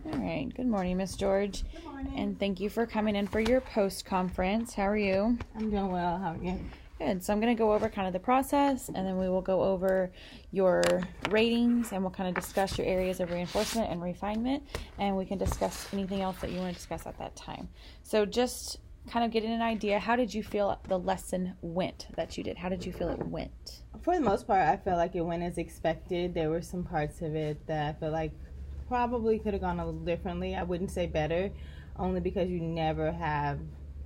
All right. Good morning, Miss George. Good morning. And thank you for coming in for your post-conference. How are you? I'm doing well. How are you? Good. So I'm going to go over kind of the process, and then we will go over your ratings, and we'll kind of discuss your areas of reinforcement and refinement, and we can discuss anything else that you want to discuss at that time. So just kind of getting an idea, how did you feel the lesson went that you did? How did you feel it went? For the most part, I felt like it went as expected. There were some parts of it that I feel like probably could have gone a little differently. I wouldn't say better, only because you never have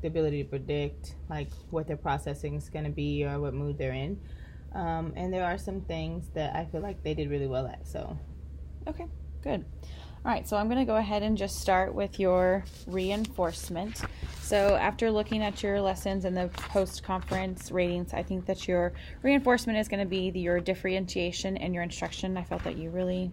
the ability to predict like what their processing is going to be or what mood they're in. And there are some things that I feel like they did really well at. So, okay, good. All right, so I'm going to go ahead and just start with your reinforcement. So after looking at your lessons and the post-conference ratings, I think that your reinforcement is going to be your differentiation and your instruction. I felt that you really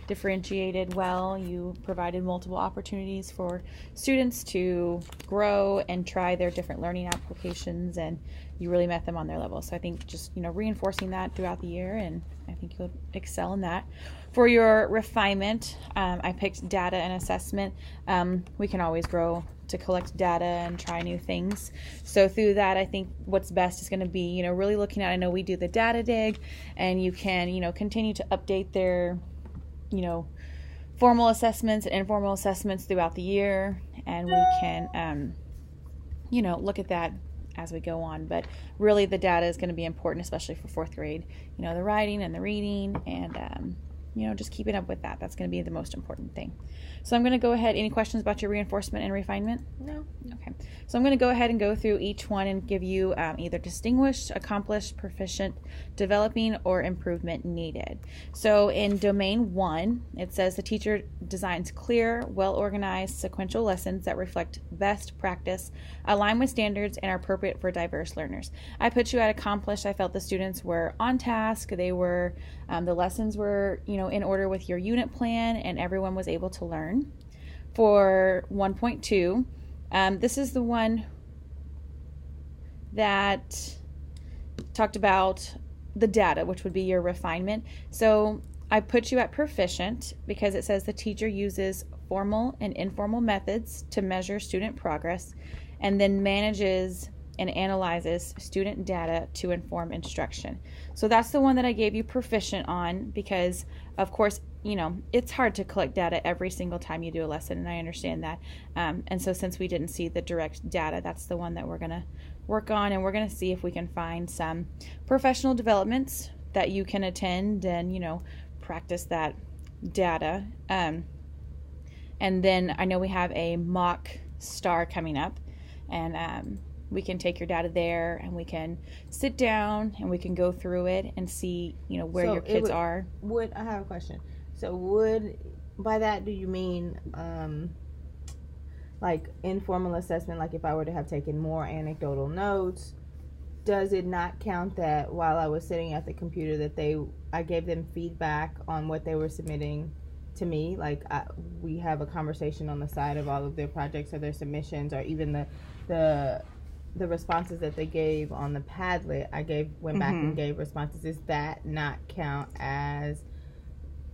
differentiated well. You provided multiple opportunities for students to grow and try their different learning applications, and you really met them on their level. So I think just, reinforcing that throughout the year, and I think you'll excel in that. For your refinement, I picked data and assessment. We can always grow to collect data and try new things. So through that, I think what's best is going to be, really looking at, I know we do the data dig, and you can, continue to update their, formal assessments and informal assessments throughout the year, and we can, look at that as we go on. But really the data is going to be important, especially for fourth grade, the writing and the reading, and just keeping up with that. That's going to be the most important thing. So I'm going to go ahead. Any questions about your reinforcement and refinement? no. Okay. So I'm going to go ahead and go through each one and give you either distinguished, accomplished, proficient, developing, or improvement needed. So in domain 1, it says the teacher designs clear, well-organized, sequential lessons that reflect best practice, align with standards, and are appropriate for diverse learners. I put you at accomplished. I felt the students were on task. They were, the lessons were, in order with your unit plan, and everyone was able to learn. For 1.2, this is the one that talked about the data, which would be your refinement. So I put you at proficient because it says the teacher uses formal and informal methods to measure student progress, and then manages and analyzes student data to inform instruction. So that's the one that I gave you proficient on because, of course, it's hard to collect data every single time you do a lesson, and I understand that. And so since we didn't see the direct data, that's the one that we're going to work on, and we're going to see if we can find some professional developments that you can attend and, practice that data. And then I know we have a mock STAR coming up, and we can take your data there, and we can sit down and we can go through it and see, where your kids are. I have a question. So by that, do you mean like informal assessment, like if I were to have taken more anecdotal notes, does it not count that while I was sitting at the computer that I gave them feedback on what they were submitting to me? Like we have a conversation on the side of all of their projects or their submissions, or even the responses that they gave on the Padlet. Went back and gave responses. Does that not count as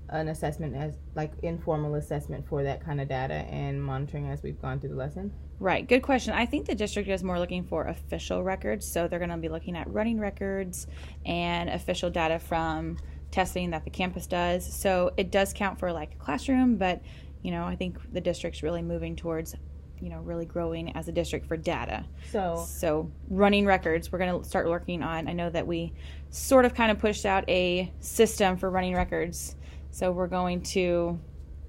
an assessment, as like informal assessment for that kind of data and monitoring as we've gone through the lesson? Right. Good question. I think the district is more looking for official records. So they're going to be looking at running records and official data from testing that the campus does. So it does count for like a classroom, but, I think the district's really moving towards, really growing as a district for data. So running records, we're going to start working on. I know that we sort of kind of pushed out a system for running records. So we're going to.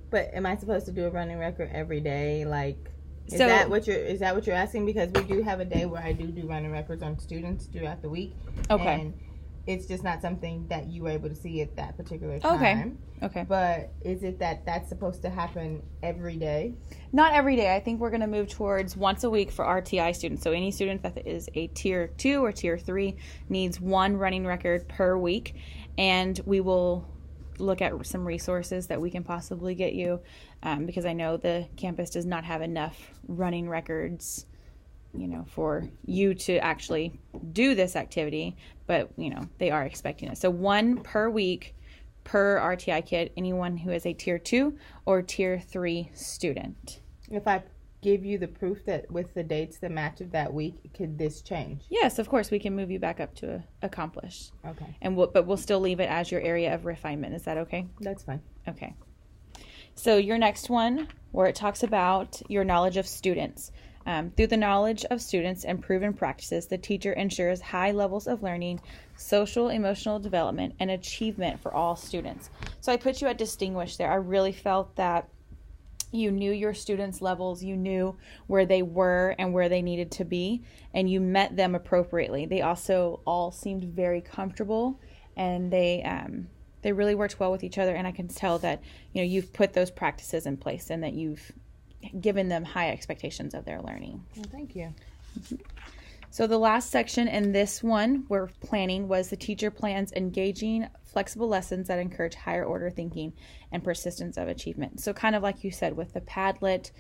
But am I supposed to do a running record every day? Like, is that what you're asking? Because we do have a day where I do running records on students throughout the week. Okay. And it's just not something that you were able to see at that particular time. Okay. But is it that's supposed to happen every day? Not every day. I think we're going to move towards once a week for RTI students. So any student that is a tier 2 or tier 3 needs one running record per week, and we will look at some resources that we can possibly get you, because I know the campus does not have enough running records, for you to actually do this activity, but, they are expecting it. So one per week per RTI kit, anyone who is a tier 2 or tier 3 student. If I give you the proof that with the dates that match of that week, could this change? Yes, of course, we can move you back up to accomplished. Okay. But we'll still leave it as your area of refinement. Is that okay? That's fine. Okay. So your next one, where it talks about your knowledge of students. Through the knowledge of students and proven practices, the teacher ensures high levels of learning, social, emotional development, and achievement for all students. So I put you at distinguished there. I really felt that you knew your students' levels, you knew where they were and where they needed to be, and you met them appropriately. They also all seemed very comfortable, and they really worked well with each other, and I can tell that, you know, you've put those practices in place and that you've given them high expectations of their learning. Well, thank you. So the last section in this one we're planning was the teacher plans engaging, flexible lessons that encourage higher order thinking and persistence of achievement. So kind of like you said with the Padlet,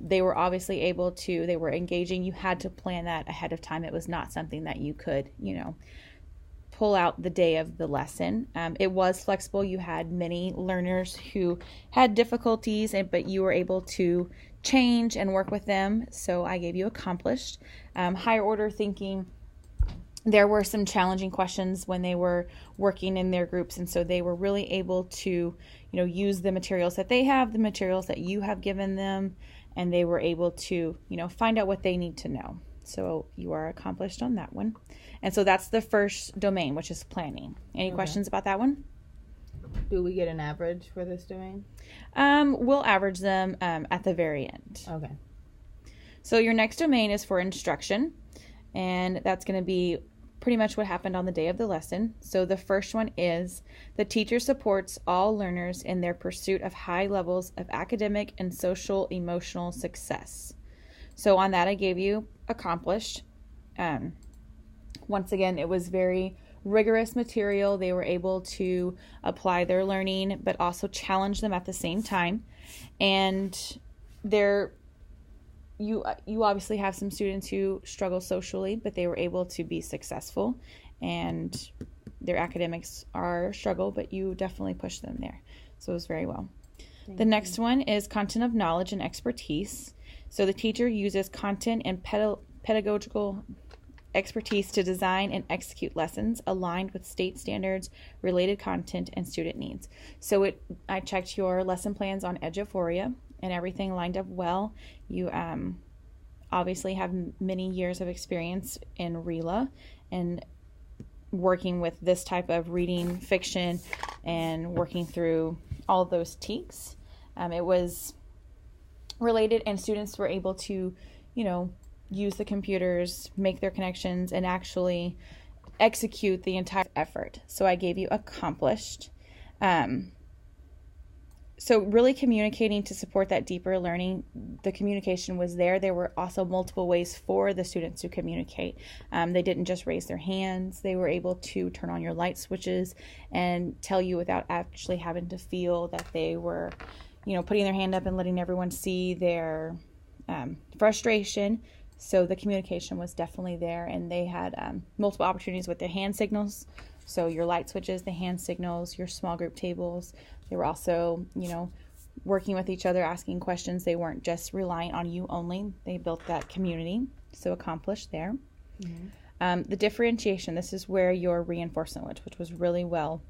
they were obviously they were engaging. You had to plan that ahead of time. It was not something that you could, pull out the day of the lesson. It was flexible. You had many learners who had difficulties, but you were able to change and work with them. So I gave you accomplished. Higher order thinking, there were some challenging questions when they were working in their groups, and so they were really able to, use the materials that they have, the materials that you have given them, and they were able to, find out what they need to know. So you are accomplished on that one. And so that's the first domain, which is planning. Any questions about that one? Do we get an average for this domain? We'll average them at the very end. Okay. So your next domain is for instruction, and that's going to be pretty much what happened on the day of the lesson. So the first one is the teacher supports all learners in their pursuit of high levels of academic and social emotional success. So on that I gave you accomplished. Once again, it was very rigorous material. They were able to apply their learning, but also challenge them at the same time. And you obviously have some students who struggle socially, but they were able to be successful, and their academics are a struggle, but you definitely pushed them there. So it was very well. The next one is content of knowledge and expertise. So the teacher uses content and pedagogical expertise to design and execute lessons aligned with state standards, related content, and student needs. So I checked your lesson plans on Fiore, and everything lined up well. You obviously have many years of experience in RELA and working with this type of reading fiction and working through all of those TEKs. It was related, and students were able to, use the computers, make their connections, and actually execute the entire effort. So I gave you accomplished. So really communicating to support that deeper learning, the communication was there. There were also multiple ways for the students to communicate. They didn't just raise their hands. They were able to turn on your light switches and tell you without actually having to feel that they were, putting their hand up and letting everyone see their frustration. So the communication was definitely there, and they had multiple opportunities with their hand signals. So your light switches, the hand signals, your small group tables. They were also, working with each other, asking questions. They weren't just relying on you only. They built that community. So accomplished there. Mm-hmm. The differentiation, this is where your reinforcement went, which was really well.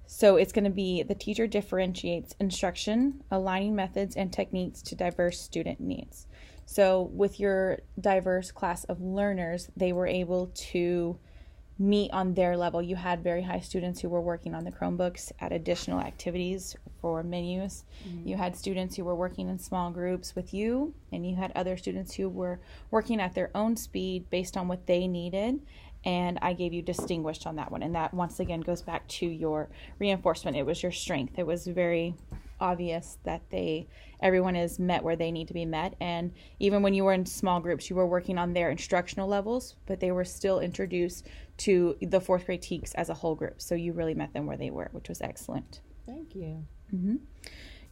So it's going to be the teacher differentiates instruction, aligning methods and techniques to diverse student needs. So with your diverse class of learners, they were able to meet on their level. You had very high students who were working on the Chromebooks at additional activities for menus. Mm-hmm. You had students who were working in small groups with you, and you had other students who were working at their own speed based on what they needed. And I gave you distinguished on that one. And that once again goes back to your reinforcement. It was your strength. It was very obvious that everyone is met where they need to be met. And even when you were in small groups, you were working on their instructional levels, but they were still introduced to the fourth grade TEKs as a whole group. So you really met them where they were, which was excellent. Thank you. Mm-hmm.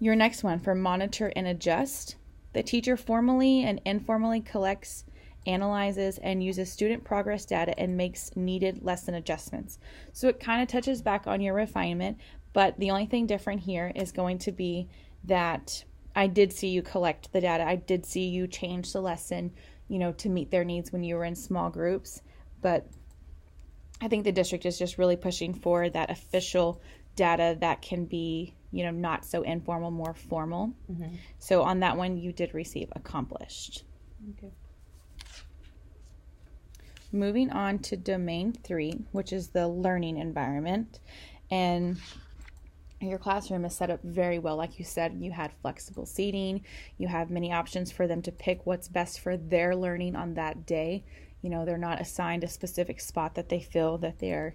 Your next one, for monitor and adjust. The teacher formally and informally collects analyzes, and uses student progress data and makes needed lesson adjustments. So it kind of touches back on your refinement, but the only thing different here is going to be that I did see you collect the data. I did see you change the lesson, to meet their needs when you were in small groups. But I think the district is just really pushing for that official data that can be, not so informal, more formal. Mm-hmm. So on that one, you did receive accomplished. Okay. Moving on to domain 3, which is the learning environment. And your classroom is set up very well. Like you said, you had flexible seating. You have many options for them to pick what's best for their learning on that day. They're not assigned a specific spot that they feel that they're,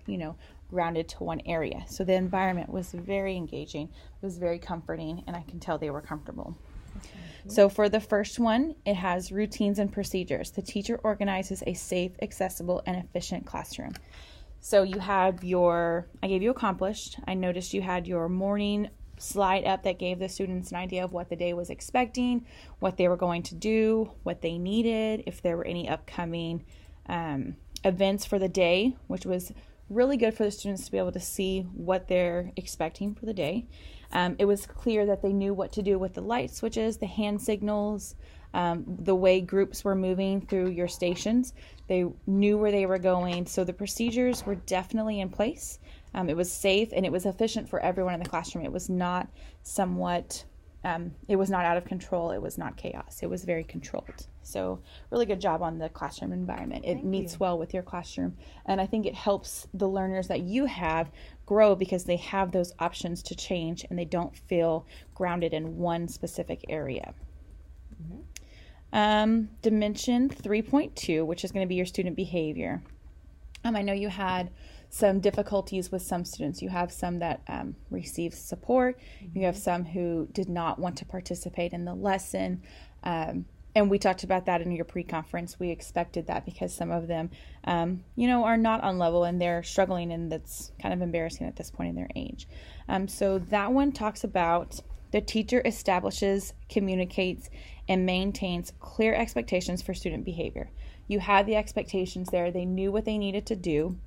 grounded to one area. So the environment was very engaging. It was very comforting, and I can tell they were comfortable. Okay. So for the first one, it has routines and procedures. The teacher organizes a safe, accessible, and efficient classroom. So you have I gave you accomplished. I noticed you had your morning slide up that gave the students an idea of what the day was expecting, what they were going to do, what they needed, if there were any upcoming events for the day, which was really good for the students to be able to see what they're expecting for the day. It was clear that they knew what to do with the light switches, the hand signals, the way groups were moving through your stations. They knew where they were going. So the procedures were definitely in place. It was safe and it was efficient for everyone in the classroom. It was not it was not out of control. It was not chaos. It was very controlled. So really good job on the classroom environment. It meets well with your classroom. And I think it helps the learners that you have grow because they have those options to change and they don't feel grounded in one specific area. Mm-hmm. Dimension 3.2, which is going to be your student behavior. I know you had some difficulties with some students. You have some that received support. Mm-hmm. You have some who did not want to participate in the lesson. And we talked about that in your pre-conference. We expected that because some of them, are not on level and they're struggling, and that's kind of embarrassing at this point in their age. So that one talks about the teacher establishes, communicates, and maintains clear expectations for student behavior. You had the expectations there. They knew what they needed to do.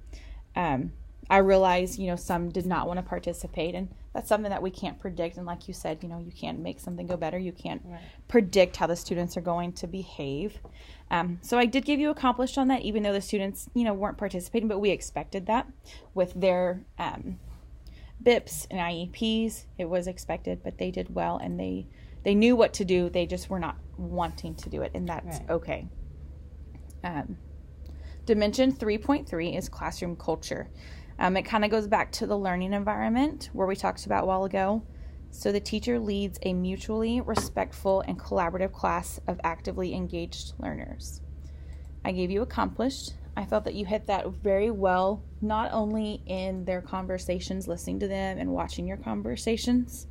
I realize, some did not want to participate, and that's something that we can't predict. And like you said, you can't make something go better. You can't predict how the students are going to behave. So I did give you accomplished on that, even though the students, weren't participating, but we expected that with their BIPs and IEPs. It was expected, but they did well, and they knew what to do. They just were not wanting to do it, and that's okay. Dimension 3.3 is classroom culture. It kind of goes back to the learning environment where we talked about a while ago. So the teacher leads a mutually respectful and collaborative class of actively engaged learners. I gave you accomplished. I felt that you hit that very well, not only in their conversations, listening to them and watching your conversations,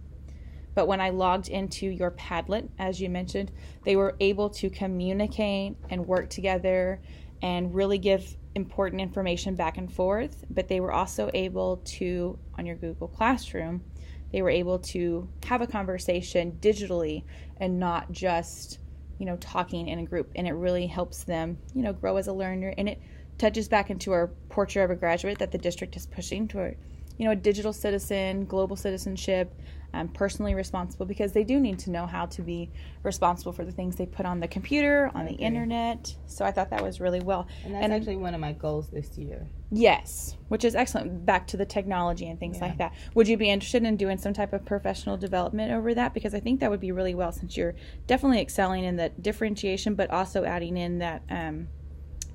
but when I logged into your Padlet, as you mentioned, they were able to communicate and work together and really give important information back and forth. But they were also able to, on your Google Classroom, they were able to have a conversation digitally and not just, talking in a group. And it really helps them, grow as a learner. And it touches back into our portrait of a graduate that the district is pushing toward, a digital citizen, global citizenship, personally responsible, because they do need to know how to be responsible for the things they put on the computer, on the internet. So I thought that was really well. And that's actually one of my goals this year. Yes, which is excellent. Back to the technology and things like that. Would you be interested in doing some type of professional development over that? Because I think that would be really well, since you're definitely excelling in the differentiation, but also adding in that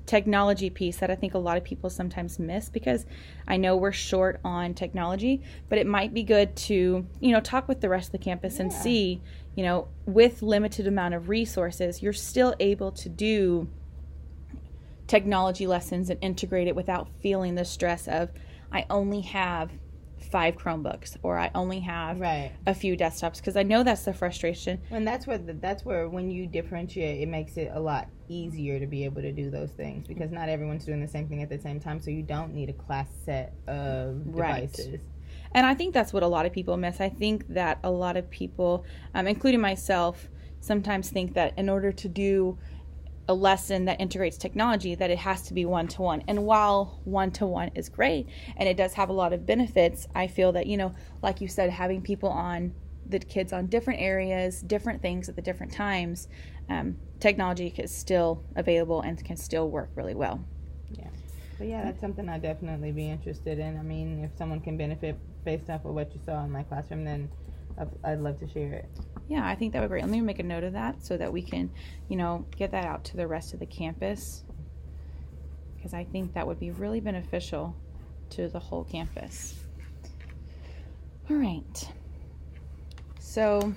technology piece that I think a lot of people sometimes miss, because I know we're short on technology, but it might be good to, talk with the rest of the campus and see, with limited amount of resources, you're still able to do technology lessons and integrate it without feeling the stress of, I only have 5 Chromebooks, or I only have a few desktops, because I know that's the frustration. And that's where when you differentiate, it makes it a lot easier to be able to do those things, because not everyone's doing the same thing at the same time, so you don't need a class set of devices. And I think that's what a lot of people miss. I think that a lot of people, including myself, sometimes think that in order to do a lesson that integrates technology, that it has to be one-to-one. And while one-to-one is great and it does have a lot of benefits, I feel that, like you said, having the kids on different areas, different things at the different times, technology is still available and can still work really well. Yeah. But yeah, that's something I'd definitely be interested in. I mean, if someone can benefit based off of what you saw in my classroom, then I'd love to share it. Yeah, I think that would be great. Let me make a note of that so that we can, get that out to the rest of the campus, because I think that would be really beneficial to the whole campus. All right. So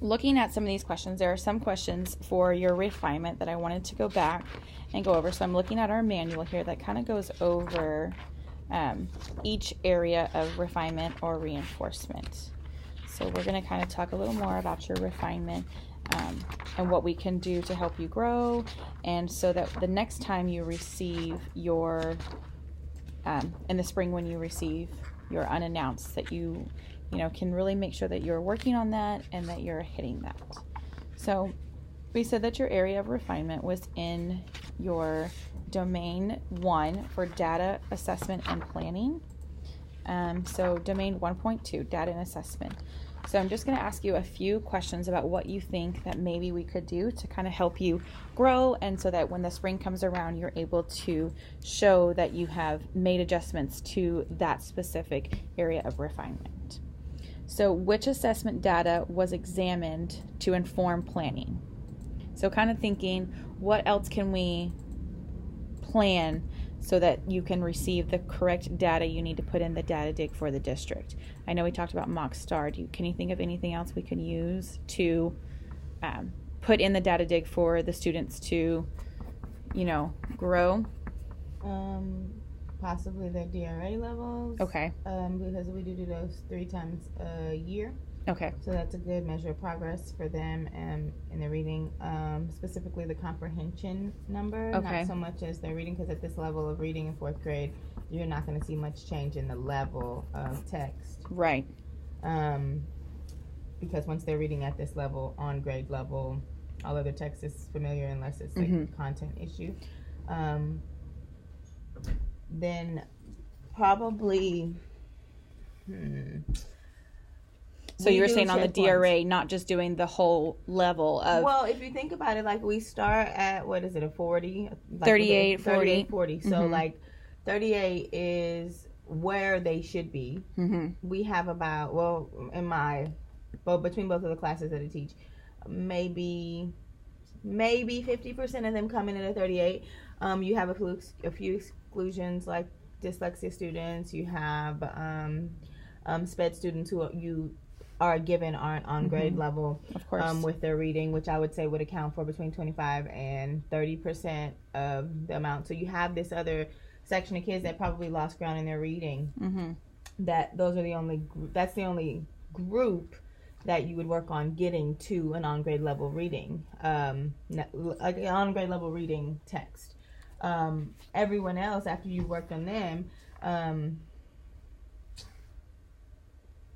looking at some of these questions, there are some questions for your refinement that I wanted to go back and go over. So I'm looking at our manual here that kind of goes over each area of refinement or reinforcement. So we're going to kind of talk a little more about your refinement and what we can do to help you grow, and so that the next time you receive your, in the spring when you receive your unannounced, that you can really make sure that you're working on that and that you're hitting that. So we said that your area of refinement was in your domain 1 for data assessment and planning. So domain 1.2, data and assessment. So I'm just going to ask you a few questions about what you think that maybe we could do to kind of help you grow, and so that when the spring comes around, you're able to show that you have made adjustments to that specific area of refinement. So which assessment data was examined to inform planning? So kind of thinking, what else can we plan so that you can receive the correct data you need to put in the data dig for the district? I know we talked about mock star. Can you think of anything else we can use to put in the data dig for the students to, grow? Possibly their DRA levels. Okay. Because we do those 3 times a year. Okay. So that's a good measure of progress for them in their reading, specifically the comprehension number, okay. Not so much as their reading, because at this level of reading in 4th grade, you're not going to see much change in the level of text. Right. Because once they're reading at this level, on grade level, all other text is familiar unless it's like a content issue. Then probably... So you were saying on the DRA, not just doing the whole level of... Well, if you think about it, like we start at, what is it, a 40? Like 38, 40. 38, 40. So like 38 is where they should be. We have about, between both of the classes that I teach, maybe 50% of them come in at a 38. You have a few exclusions like dyslexia students. You have SPED students who you are given aren't on grade level, of course, with their reading, which I would say would account for between 25 and 30% of the amount. So you have this other section of kids that probably lost ground in their reading. That's the only group that you would work on getting to an on-grade level reading, like an on-grade level reading text. Everyone else, after you've worked on them,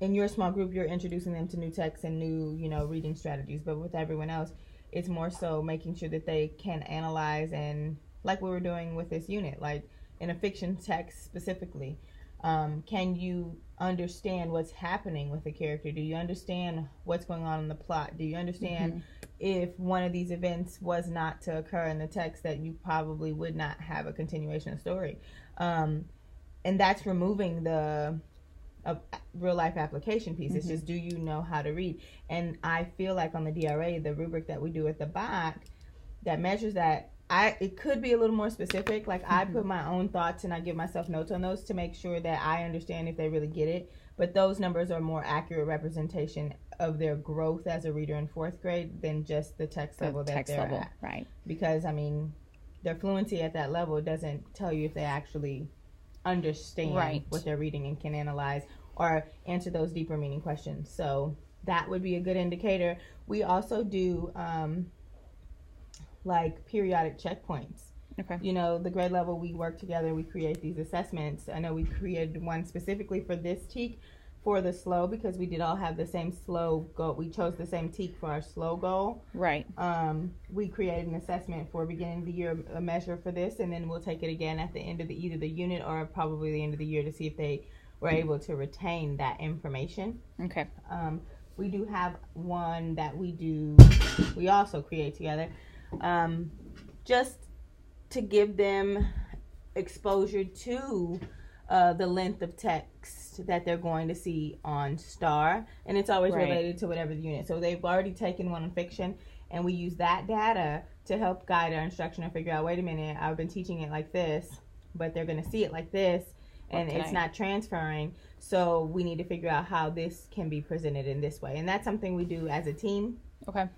in your small group, you're introducing them to new texts and new, reading strategies. But with everyone else, it's more so making sure that they can analyze, and like we were doing with this unit, like in a fiction text specifically, can you understand what's happening with the character? Do you understand what's going on in the plot? Do you understand if one of these events was not to occur in the text, that you probably would not have a continuation of story? And that's removing the real life application piece. It's just, do you know how to read? And I feel like on the DRA, the rubric that we do at the back that measures that, it could be a little more specific. Like I put my own thoughts and I give myself notes on those to make sure that I understand if they really get it. But those numbers are more accurate representation of their growth as a reader in 4th grade than just the text level that they're at. Right. Because their fluency at that level doesn't tell you if they actually understand what they're reading and can analyze or answer those deeper meaning questions. So that would be a good indicator. We also do like periodic checkpoints. Okay. The grade level, we work together, we create these assessments. I know we created one specifically for this TEAC for the slow, because we did all have the same slow goal. We chose the same TEAC for our slow goal. Right. We created an assessment for beginning of the year, a measure for this, and then we'll take it again at the end of either the unit or probably the end of the year to see if they were able to retain that information. Okay. We do have one that we also create together, just to give them exposure to the length of text that they're going to see on STAR, and it's always related to whatever the unit. So they've already taken one on fiction, and we use that data to help guide our instruction and figure out, wait a minute, I've been teaching it like this, but they're going to see it like this, and it's not transferring. So we need to figure out how this can be presented in this way, and that's something we do as a team. Okay.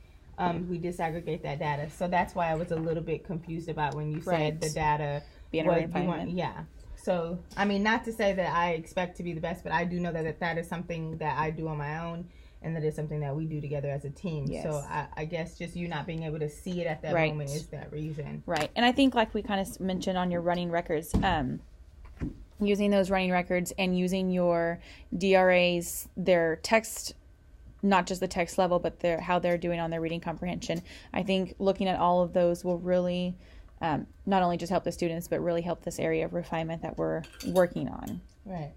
We disaggregate that data, so that's why I was a little bit confused about when you said the data being a refinement. Yeah. So, I mean, not to say that I expect to be the best, but I do know that is something that I do on my own, and that is something that we do together as a team. Yes. So I guess just you not being able to see it at that moment is that reason. Right. And I think, like we kind of mentioned on your running records, using those running records and using your DRAs, their text, not just the text level, but how they're doing on their reading comprehension. I think looking at all of those will really not only just help the students, but really help this area of refinement that we're working on. Right.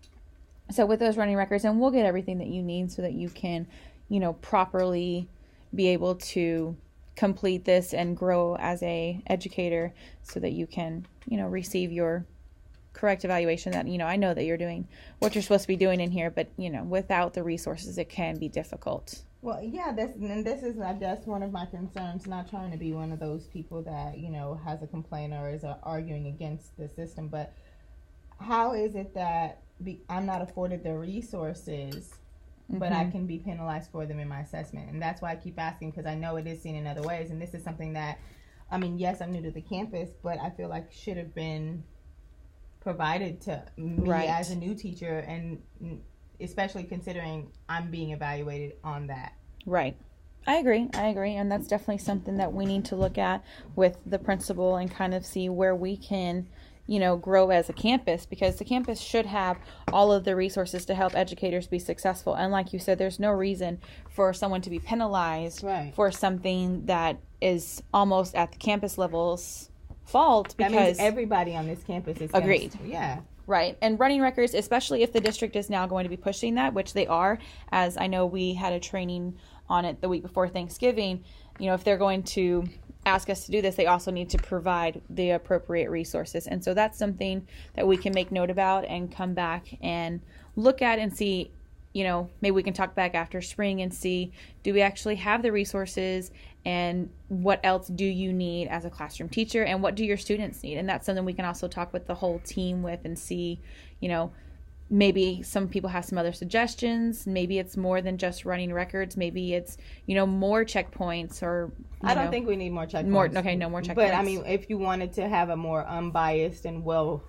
So with those running records, and we'll get everything that you need so that you can, properly be able to complete this and grow as a educator so that you can, receive your correct evaluation that, I know that you're doing what you're supposed to be doing in here, but, without the resources, it can be difficult. Well, yeah, this is, I guess, one of my concerns, not trying to be one of those people that, has a complaint or is arguing against the system, but how is it that I'm not afforded the resources, but I can be penalized for them in my assessment? And that's why I keep asking, because I know it is seen in other ways, and this is something that, yes, I'm new to the campus, but I feel like should have been provided to me as a new teacher, and especially considering I'm being evaluated on that. Right. I agree. And that's definitely something that we need to look at with the principal and kind of see where we can, grow as a campus, because the campus should have all of the resources to help educators be successful. And like you said, there's no reason for someone to be penalized for something that is almost at the campus level's fault, because that means everybody on this campus is agreed. Yeah. Right. And running records, especially if the district is now going to be pushing that, which they are, as I know we had a training on it the week before Thanksgiving, if they're going to ask us to do this, they also need to provide the appropriate resources. And so that's something that we can make note about and come back and look at and see, maybe we can talk back after spring and see, do we actually have the resources, and what else do you need as a classroom teacher, and what do your students need? And that's something we can also talk with the whole team with and see, maybe some people have some other suggestions. Maybe it's more than just running records. Maybe it's, more checkpoints, or I don't think we need more checkpoints. No more checkpoints. But if you wanted to have a more unbiased and well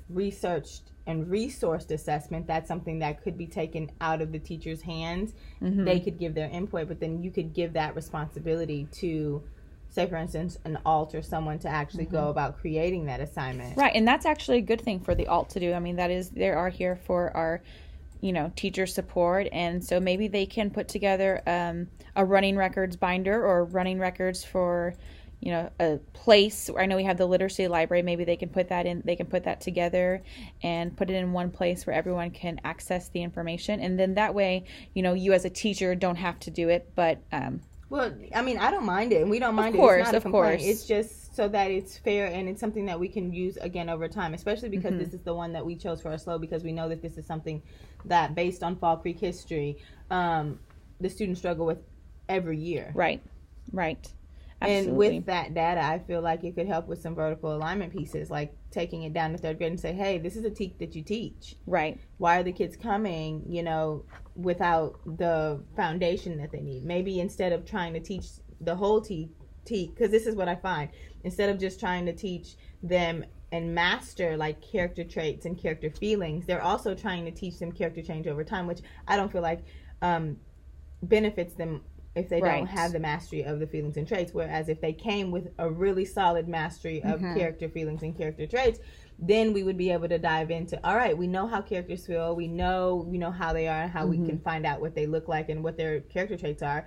researched and resourced assessment, that's something that could be taken out of the teacher's hands. They could give their input, but then you could give that responsibility to, say, for instance, an alt or someone to actually go about creating that assignment. Right, and that's actually a good thing for the alt to do. They are here for our, teacher support, and so maybe they can put together a running records binder, or running records for, a place. I know we have the literacy library. Maybe they can put that in. They can put that together and put it in one place where everyone can access the information, and then that way, you as a teacher don't have to do it, but. Well, I don't mind it, and we don't mind it. It's not a complaint. It's just so that it's fair, and it's something that we can use again over time, especially because this is the one that we chose for our slow, because we know that this is something that, based on Fall Creek history, the students struggle with every year. Right. Absolutely. And with that data, I feel like it could help with some vertical alignment pieces, like taking it down to third grade and say, hey, this is a TEAC that you teach. Right. Why are the kids coming, without the foundation that they need? Maybe instead of trying to teach the whole TEAC, because this is what I find, instead of just trying to teach them and master like character traits and character feelings, they're also trying to teach them character change over time, which I don't feel like benefits them if they don't have the mastery of the feelings and traits. Whereas if they came with a really solid mastery of character feelings and character traits, then we would be able to dive into, all right, we know how characters feel, we know how they are, and how we can find out what they look like and what their character traits are.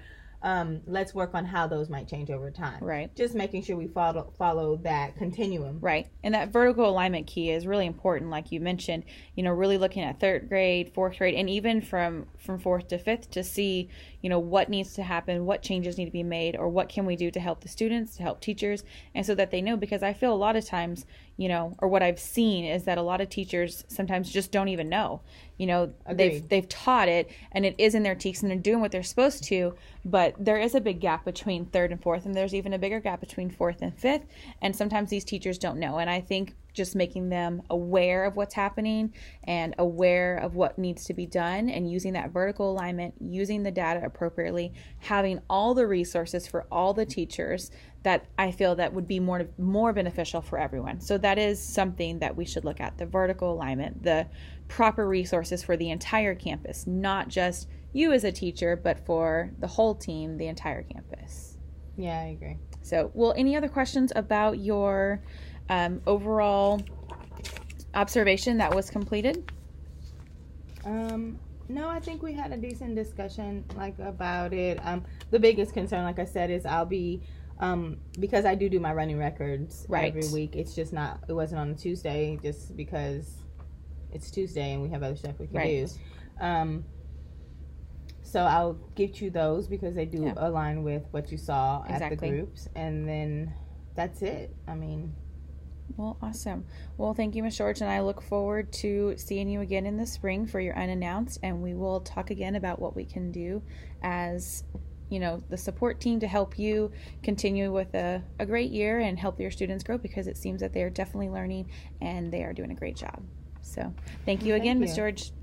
Let's work on how those might change over time. Right. Just making sure we follow that continuum. Right. And that vertical alignment key is really important, like you mentioned, really looking at third grade, fourth grade, and even from fourth to fifth to see, what needs to happen, what changes need to be made, or what can we do to help the students, to help teachers, and so that they know, because I feel a lot of times, or what I've seen is that a lot of teachers sometimes just don't even know. They've taught it and it is in their teeth and they're doing what they're supposed to, but there is a big gap between third and fourth, and there's even a bigger gap between fourth and fifth, and sometimes these teachers don't know. And I think just making them aware of what's happening and aware of what needs to be done, and using that vertical alignment, using the data appropriately, having all the resources for all the teachers, that I feel that would be more beneficial for everyone. So that is something that we should look at, the vertical alignment, the proper resources for the entire campus, not just you as a teacher, but for the whole team, the entire campus. Yeah, I agree. So, any other questions about your overall observation that was completed? No, I think we had a decent discussion about it. The biggest concern, like I said, is I'll be because I do my running records every week. It's just it wasn't on a Tuesday just because it's Tuesday and we have other stuff we can do. So I'll get you those because they do align with what you saw at the groups, and then that's it. Well, awesome. Well, thank you, Ms. George, and I look forward to seeing you again in the spring for your unannounced, and we will talk again about what we can do as, the support team to help you continue with a great year and help your students grow, because it seems that they are definitely learning and they are doing a great job. So thank you again, Ms. George.